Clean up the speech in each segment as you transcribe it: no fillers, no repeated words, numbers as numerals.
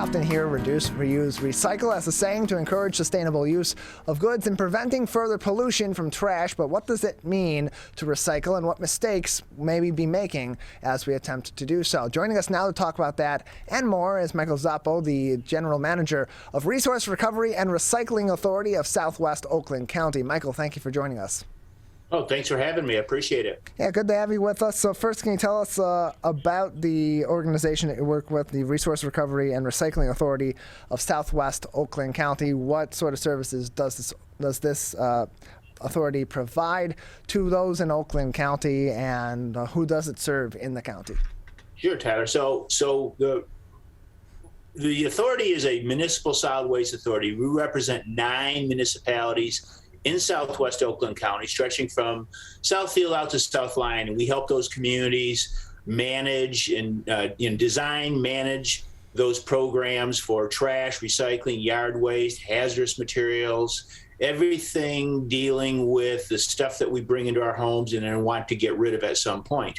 often hear reduce, reuse, recycle as a saying to encourage sustainable use of goods and preventing further pollution from trash, but what does it mean to recycle and what mistakes may we be making as we attempt to do so? Joining us now to talk about that and more is Michael Scapo, the General Manager of Resource Recovery and Recycling Authority of Southwest Oakland County. Michael, thank you for joining us. Oh, thanks for having me. I appreciate it. Yeah, good to have you with us. So first, can you tell us about the organization that you work with, the Resource Recovery and Recycling Authority of Southwest Oakland County? What sort of services does this authority provide to those in Oakland County, and who does it serve in the county? Sure, Tyler. So the authority is a municipal solid waste authority. We represent 9 municipalities in Southwest Oakland County, stretching from Southfield out to South Lyon, and we help those communities manage and design, manage those programs for trash, recycling, yard waste, hazardous materials, everything dealing with the stuff that we bring into our homes and then want to get rid of at some point.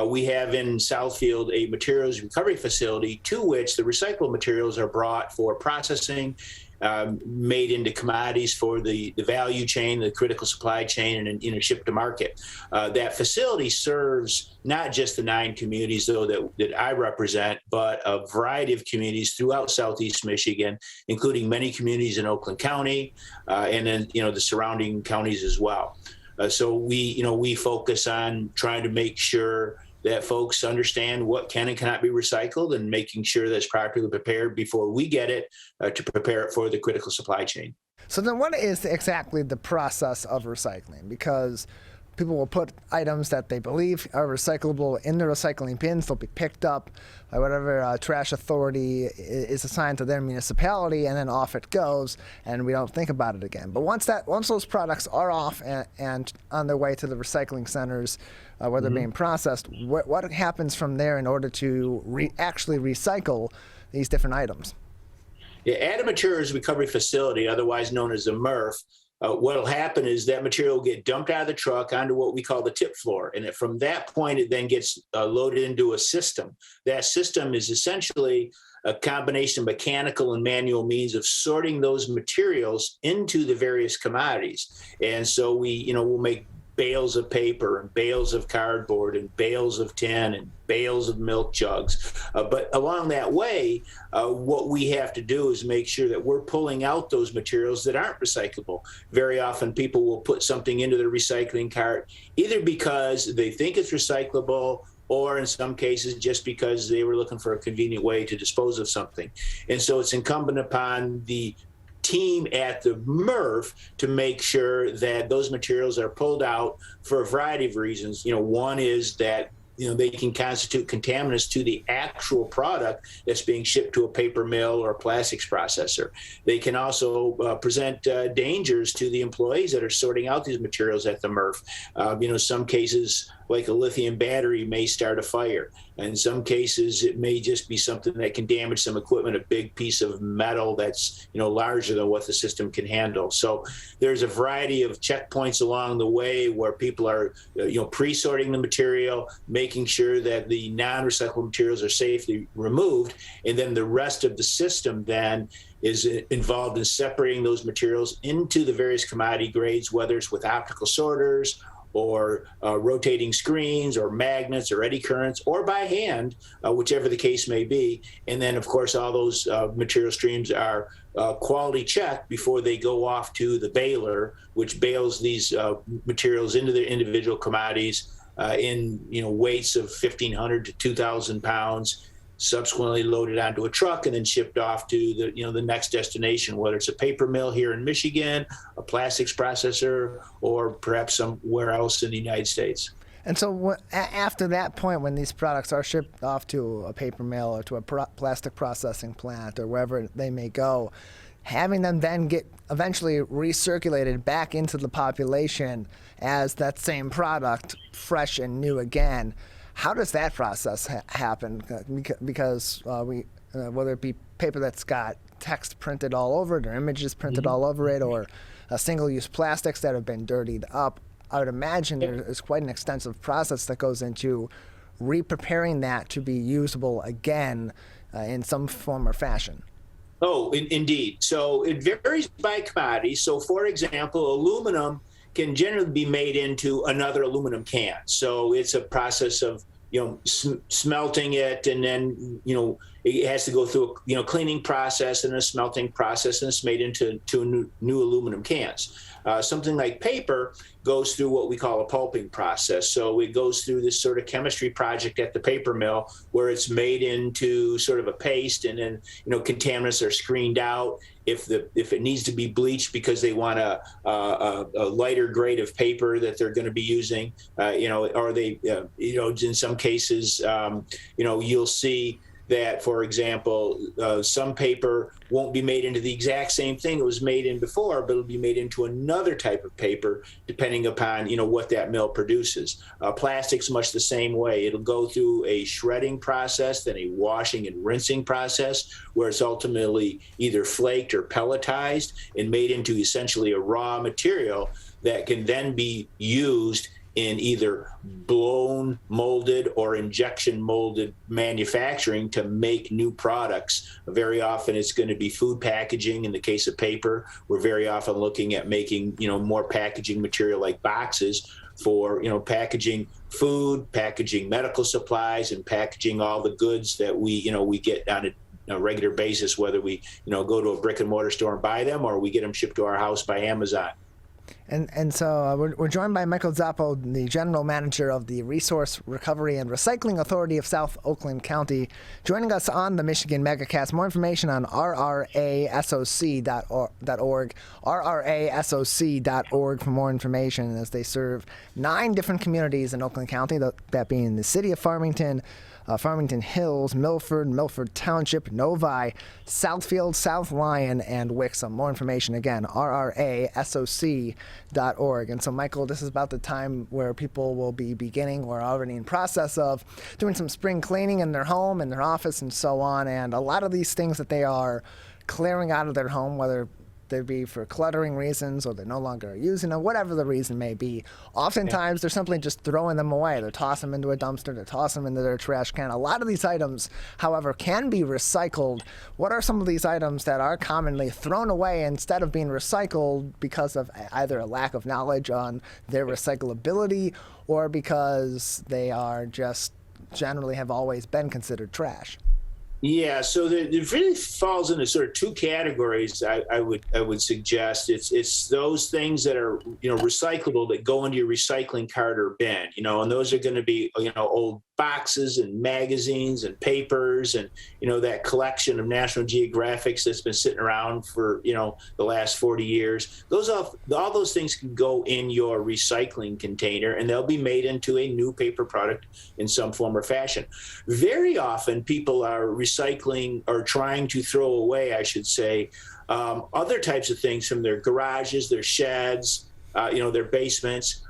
We have in Southfield a materials recovery facility to which the recycled materials are brought for processing, made into commodities for the value chain, the critical supply chain, and shipped to market. That facility serves not just the 9 communities, though, that I represent, but a variety of communities throughout Southeast Michigan, including many communities in Oakland County, and then the surrounding counties as well. So we focus on trying to make sure that folks understand what can and cannot be recycled and making sure that's properly prepared before we get it to prepare it for the critical supply chain. So then what is exactly the process of recycling? Because people will put items that they believe are recyclable in the recycling bins. They'll be picked up by whatever trash authority is assigned to their municipality, and then off it goes, and we don't think about it again. But once those products are off and on their way to the recycling centers, where they're being processed, what happens from there in order to actually recycle these different items? Yeah, at a materials recovery facility, otherwise known as a MRF, what will happen is that material will get dumped out of the truck onto what we call the tip floor. And from that point, it then gets loaded into a system. That system is essentially a combination of mechanical and manual means of sorting those materials into the various commodities. And so we'll make bales of paper and bales of cardboard and bales of tin and bales of milk jugs. But along that way, what we have to do is make sure that we're pulling out those materials that aren't recyclable. Very often people will put something into their recycling cart, either because they think it's recyclable, or in some cases just because they were looking for a convenient way to dispose of something. And so it's incumbent upon the team at the MRF to make sure that those materials are pulled out for a variety of reasons. One is that they can constitute contaminants to the actual product that's being shipped to a paper mill or a plastics processor. They can also present dangers to the employees that are sorting out these materials at the MRF. Some cases, like a lithium battery, may start a fire. In some cases, it may just be something that can damage some equipment, a big piece of metal that's larger than what the system can handle. So there's a variety of checkpoints along the way where people are pre-sorting the material, making sure that the non-recyclable materials are safely removed, and then the rest of the system then is involved in separating those materials into the various commodity grades, whether it's with optical sorters or rotating screens or magnets or eddy currents, or by hand, whichever the case may be. And then, of course, all those material streams are quality checked before they go off to the baler, which bales these materials into their individual commodities in weights of 1,500 to 2,000 pounds, subsequently loaded onto a truck and then shipped off to the next destination, whether it's a paper mill here in Michigan, a plastics processor, or perhaps somewhere else in the United States. And so after that point, when these products are shipped off to a paper mill or to a plastic processing plant or wherever they may go, having them then get eventually recirculated back into the population as that same product, fresh and new again, how does that process happen? Because whether it be paper that's got text printed all over it or images printed all over it, or single-use plastics that have been dirtied up, I would imagine there is quite an extensive process that goes into re-preparing that to be usable again in some form or fashion. Oh, indeed. So it varies by commodity. So, for example, aluminum can generally be made into another aluminum can. So it's a process of smelting it, and then it has to go through a cleaning process and a smelting process, and it's made into new aluminum cans. Something like paper goes through what we call a pulping process. So it goes through this sort of chemistry project at the paper mill where it's made into sort of a paste, and then contaminants are screened out. If it needs to be bleached because they want a lighter grade of paper that they're going to be using, or they in some cases you'll see that, for example, some paper won't be made into the exact same thing it was made in before, but it'll be made into another type of paper, depending upon what that mill produces. Plastic's much the same way. It'll go through a shredding process, then a washing and rinsing process, where it's ultimately either flaked or pelletized and made into essentially a raw material that can then be used in either blown molded or injection molded manufacturing to make new products. Very often it's going to be food packaging. In the case of paper, we're very often looking at making more packaging material like boxes for packaging food, packaging medical supplies, and packaging all the goods that we get on a regular basis, whether we go to a brick and mortar store and buy them, or we get them shipped to our house by Amazon. And so we're joined by Michael Scapo, the General Manager of the Resource Recovery and Recycling Authority of South Oakland County, joining us on the Michigan MegaCast. More information on rrasoc.org, rrasoc.org for more information, as they serve 9 different communities in Oakland County, that being the city of Farmington, Farmington Hills, Milford Township, Novi, Southfield, South Lyon, and Wixom. More information, again, rrasoc.org. And so, Michael, this is about the time where people will be beginning or already in process of doing some spring cleaning in their home, in their office, and so on. And a lot of these things that they are clearing out of their home, whether they be for cluttering reasons or they're no longer using them, whatever the reason may be. Oftentimes, they're simply just throwing them away. They're tossing them into a dumpster. They're tossing them into their trash can. A lot of these items, however, can be recycled. What are some of these items that are commonly thrown away instead of being recycled because of either a lack of knowledge on their recyclability or because they are just generally have always been considered trash? Yeah, so it really falls into sort of 2 categories. I would suggest it's those things that are recyclable that go into your recycling cart or bin, and those are going to be old boxes and magazines and papers and that collection of National Geographics that's been sitting around for the last 40 years. All those things can go in your recycling container, and they'll be made into a new paper product in some form or fashion. Very often people are recycling or trying to throw away, I should say, other types of things from their garages, their sheds, their basements.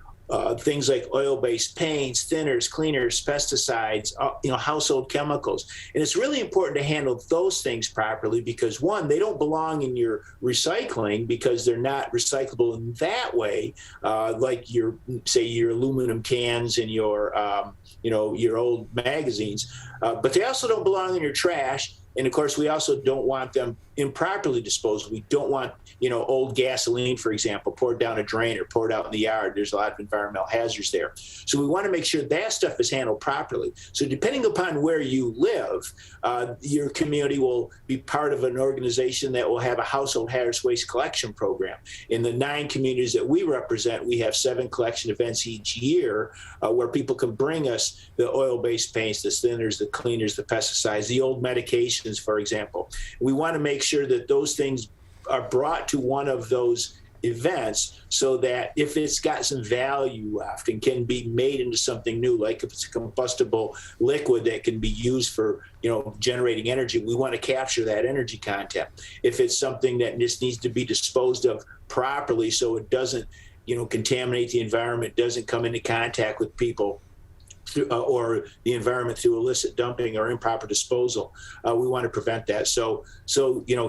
Things like oil-based paints, thinners, cleaners, pesticides, household chemicals. And it's really important to handle those things properly because, one, they don't belong in your recycling because they're not recyclable in that way, like your aluminum cans and your old magazines. But they also don't belong in your trash. And of course, we also don't want them improperly disposed. We don't want, old gasoline, for example, poured down a drain or poured out in the yard. There's a lot of environmental hazards there. So we want to make sure that stuff is handled properly. So depending upon where you live, your community will be part of an organization that will have a household hazardous waste collection program. In the 9 communities that we represent, we have 7 collection events each year where people can bring us the oil-based paints, the thinners, the cleaners, the pesticides, the old medications, for example. We want to make sure that those things are brought to one of those events so that if it's got some value left and can be made into something new, like if it's a combustible liquid that can be used for generating energy, we want to capture that energy content. If it's something that just needs to be disposed of properly so it doesn't contaminate the environment, doesn't come into contact with people or the environment through illicit dumping or improper disposal, we want to prevent that. So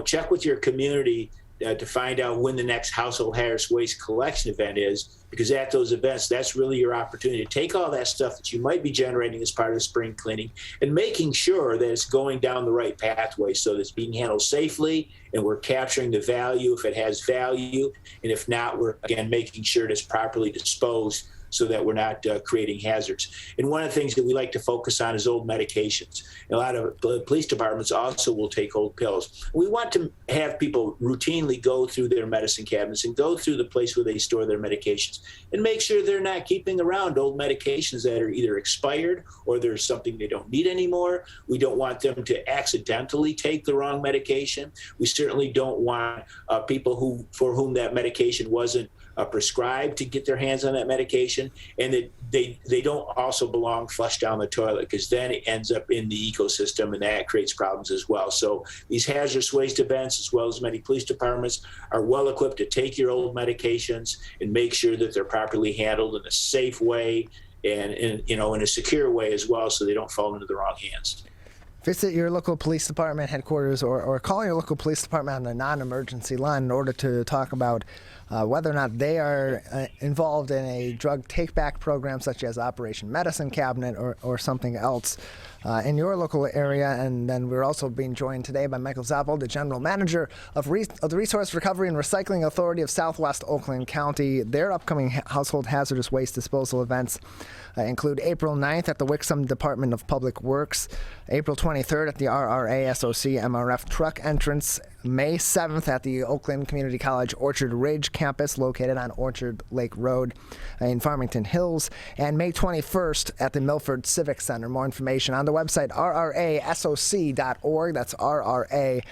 check with your community to find out when the next household hazardous waste collection event is, because at those events, that's really your opportunity to take all that stuff that you might be generating as part of the spring cleaning and making sure that it's going down the right pathway so that it's being handled safely and we're capturing the value if it has value. And if not, we're, again, making sure it's properly disposed so that we're not creating hazards. And one of the things that we like to focus on is old medications. A lot of police departments also will take old pills. We want to have people routinely go through their medicine cabinets and go through the place where they store their medications and make sure they're not keeping around old medications that are either expired or there's something they don't need anymore. We don't want them to accidentally take the wrong medication. We certainly don't want people for whom that medication wasn't prescribed to get their hands on that medication, and that they don't also belong flushed down the toilet, because then it ends up in the ecosystem and that creates problems as well. So these hazardous waste events, as well as many police departments, are well equipped to take your old medications and make sure that they're properly handled in a safe way and in a secure way as well, so they don't fall into the wrong hands. Visit your local police department headquarters or call your local police department on the non-emergency line in order to talk about whether or not they are involved in a drug take-back program such as Operation Medicine Cabinet or something else in your local area. And then we're also being joined today by Michael Scapo, the General Manager of the Resource Recovery and Recycling Authority of Southwest Oakland County. Their upcoming household hazardous waste disposal events include April 9th at the Wixom Department of Public Works, April 23rd at the RRA SOC MRF truck entrance, May 7th at the Oakland Community College Orchard Ridge campus located on Orchard Lake Road in Farmington Hills, and May 21st at the Milford Civic Center. More information on the website rrasoc.org. That's rrasoc.org.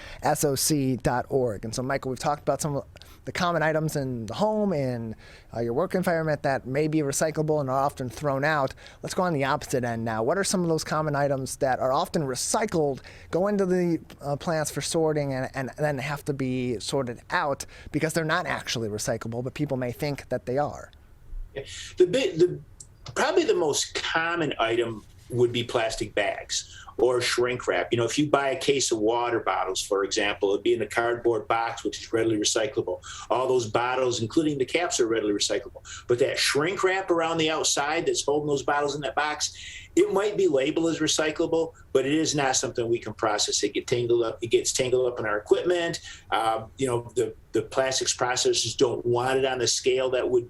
And so, Michael, we've talked about some of the common items in the home and your work environment that may be recyclable and are often thrown out. Let's go on the opposite end now. What are some of those common items that are often recycled, go into the plants for sorting, and then have to be sorted out because they're not actually recyclable, but people may think that they are? Probably the most common item would be plastic bags or shrink wrap. If you buy a case of water bottles, for example, it'd be in a cardboard box, which is readily recyclable. All those bottles, including the caps, are readily recyclable. But that shrink wrap around the outside that's holding those bottles in that box, it might be labeled as recyclable, but it is not something we can process. It gets tangled up in our equipment. The plastics processors don't want it on the scale that would,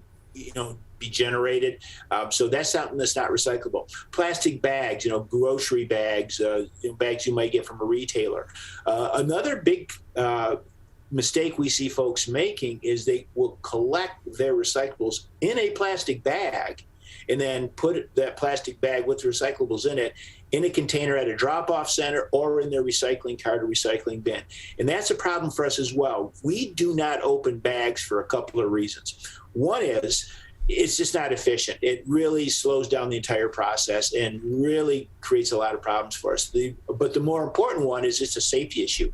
be generated. So that's something that's not recyclable. Plastic bags, grocery bags, bags you might get from a retailer. Another big mistake we see folks making is they will collect their recyclables in a plastic bag and then put that plastic bag with the recyclables in it in a container at a drop-off center or in their recycling cart or recycling bin. And that's a problem for us as well. We do not open bags for a couple of reasons. One is it's just not efficient. It really slows down the entire process and really creates a lot of problems for us. But the more important one is it's a safety issue.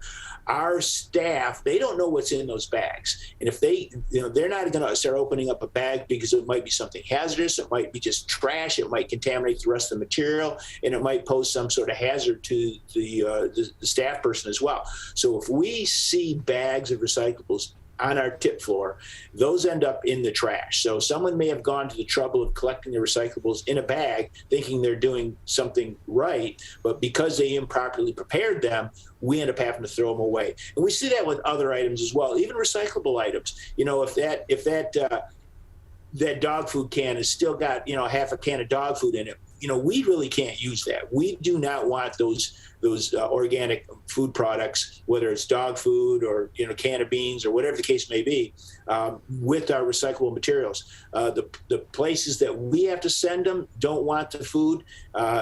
Our staff, they don't know what's in those bags. And if they're not going to start opening up a bag because it might be something hazardous, it might be just trash, it might contaminate the rest of the material, and it might pose some sort of hazard to the staff person as well. So if we see bags of recyclables on our tip floor, those end up in the trash. So someone may have gone to the trouble of collecting the recyclables in a bag thinking they're doing something right, but because they improperly prepared them, we end up having to throw them away. And we see that with other items as well, even recyclable items. If that dog food can has still got, half a can of dog food in it, we really can't use that. We do not want those organic food products, whether it's dog food or can of beans or whatever the case may be, with our recyclable materials. The places that we have to send them don't want the food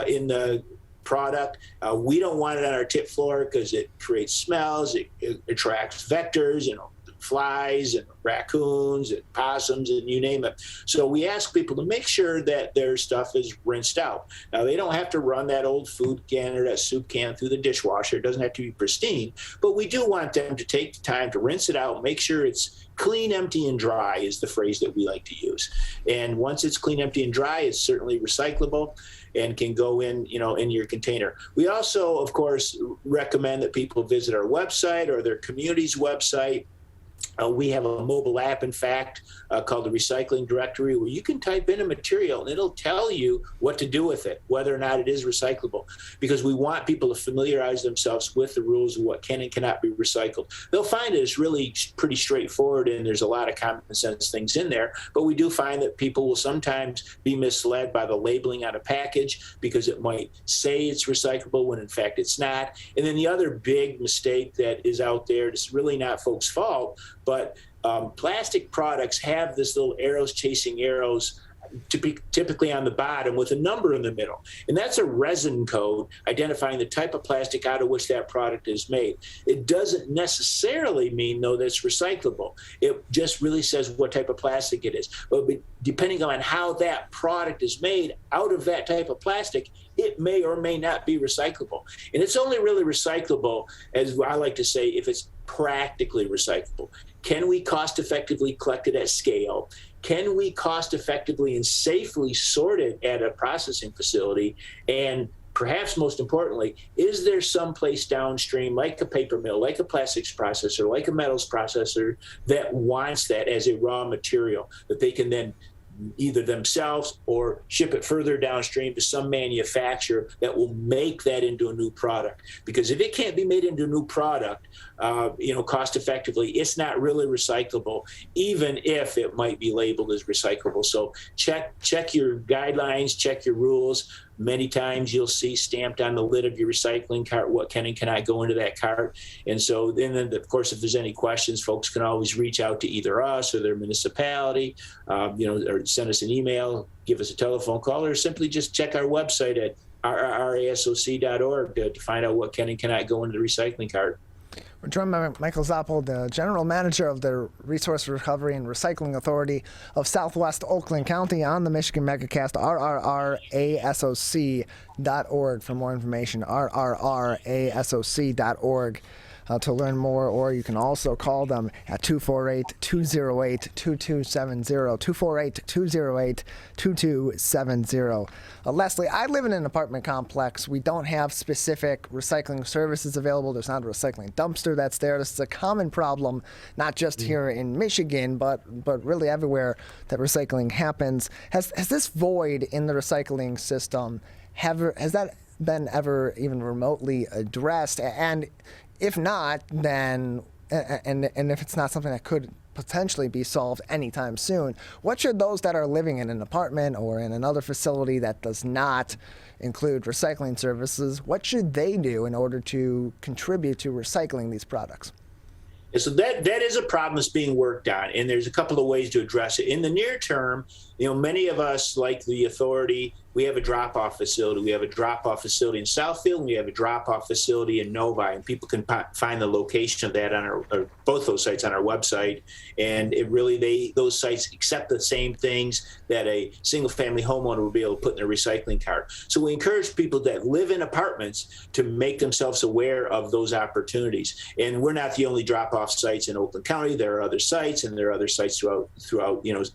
in the product. We don't want it on our tip floor because it creates smells, it attracts vectors, flies and raccoons and possums and you name it. So we ask people to make sure that their stuff is rinsed out. Now, they don't have to run that old food can or that soup can through the dishwasher. It doesn't have to be pristine, but we do want them to take the time to rinse it out, make sure it's clean, empty, and dry is the phrase that we like to use. And once it's clean, empty, and dry, it's certainly recyclable and can go in your container. We also, of course, recommend that people visit our website or their community's website We have a mobile app, in fact, called the Recycling Directory, where you can type in a material and it'll tell you what to do with it, whether or not it is recyclable, because we want people to familiarize themselves with the rules of what can and cannot be recycled. They'll find it's really pretty straightforward, and there's a lot of common sense things in there, but we do find that people will sometimes be misled by the labeling on a package because it might say it's recyclable when in fact it's not. And then the other big mistake that is out there, it's really not folks' fault, but plastic products have this little arrows chasing arrows typically on the bottom with a number in the middle. And that's a resin code identifying the type of plastic out of which that product is made. It doesn't necessarily mean, though, that it's recyclable. It just really says what type of plastic it is. But depending on how that product is made out of that type of plastic, it may or may not be recyclable. And it's only really recyclable, as I like to say, if it's practically recyclable. Can we cost effectively collect it at scale? Can we cost effectively and safely sort it at a processing facility? And perhaps most importantly, is there some place downstream, like a paper mill, like a plastics processor, like a metals processor, that wants that as a raw material that they can then either themselves or ship it further downstream to some manufacturer that will make that into a new product? Because if it can't be made into a new product, cost effectively, it's not really recyclable, even if it might be labeled as recyclable. So check your guidelines, check your rules. Many times you'll see stamped on the lid of your recycling cart what can and cannot go into that cart. And so then, of course, if there's any questions, folks can always reach out to either us or their municipality, or send us an email, give us a telephone call, or simply just check our website at rasoc.org to find out what can and cannot go into the recycling cart. We're joined by Michael Scapo, the General Manager of the Resource Recovery and Recycling Authority of Southwest Oakland County, on the Michigan Megacast, rrrasoc.org for more information, rrrasoc.org. To learn more, or you can also call them at 248-208-2270, 248-208-2270. Leslie, I live in an apartment complex. We don't have specific recycling services available. There's not a recycling dumpster that's there. This is a common problem, not just here in Michigan, but really everywhere that recycling happens. Has this void in the recycling system, has that been ever even remotely addressed? And if not, then, and if it's not something that could potentially be solved anytime soon, what should those that are living in an apartment or in another facility that does not include recycling services, what should they do in order to contribute to recycling these products? So that is a problem that's being worked on, and there's a couple of ways to address it. In the near term, many of us, like the authority, we have a drop-off facility. We have a drop-off facility in Southfield, and we have a drop-off facility in Novi, and people can find the location of that on both those sites on our website. And those sites accept the same things that a single-family homeowner would be able to put in their recycling cart. So we encourage people that live in apartments to make themselves aware of those opportunities. And we're not the only drop-off sites in Oakland County. There are other sites, and there are other sites throughout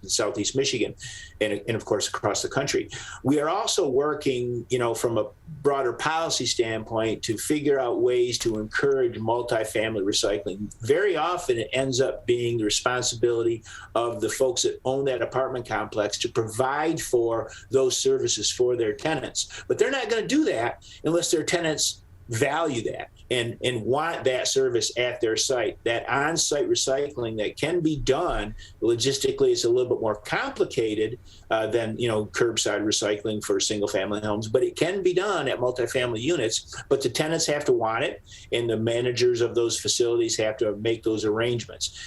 Southeast Michigan, and of course across the country. We are also working, from a broader policy standpoint to figure out ways to encourage multifamily recycling. Very often it ends up being the responsibility of the folks that own that apartment complex to provide for those services for their tenants. But they're not going to do that unless their tenants value that and want that service at their site. That on-site recycling that can be done logistically is a little bit more complicated than curbside recycling for single-family homes, but it can be done at multifamily units. But the tenants have to want it, and the managers of those facilities have to make those arrangements.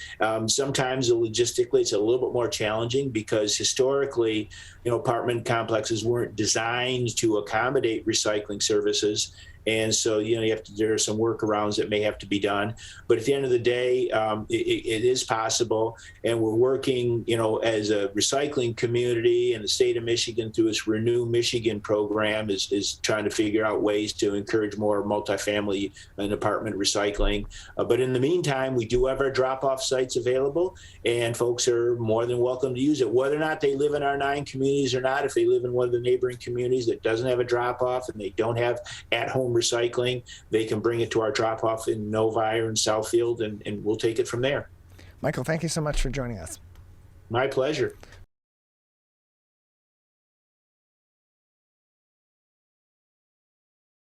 Sometimes logistically it's a little bit more challenging because historically, apartment complexes weren't designed to accommodate recycling services. And so, there are some workarounds that may have to be done. But at the end of the day, it is possible. And we're working, as a recycling community, and the state of Michigan through its Renew Michigan program is trying to figure out ways to encourage more multifamily and apartment recycling. But in the meantime, we do have our drop-off sites available, and folks are more than welcome to use it, whether or not they live in our 9 communities or not. If they live in one of the neighboring communities that doesn't have a drop-off and they don't have at-home recycling, they can bring it to our drop-off in Novi or in Southfield, and we'll take it from there. Michael, thank you so much for joining us. My pleasure.